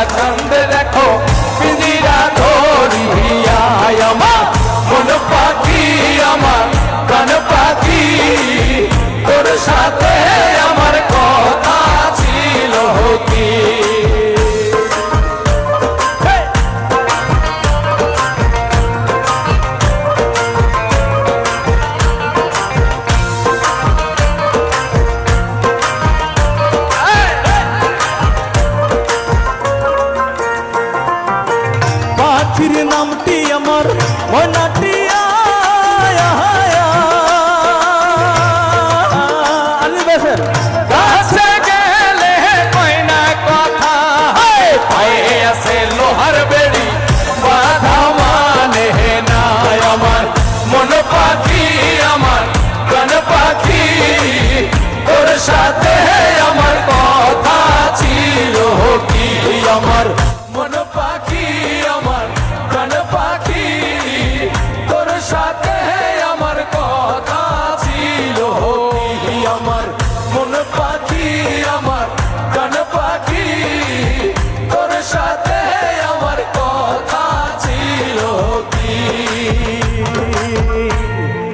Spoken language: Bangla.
চাঁদ দেখো পিঞ্জিরা ধরিয়া আমার মন পাখি আমার প্রাণ পাখি তোর সাথে আমার কথা ছিল কি পাখির নামটি আমার ময়না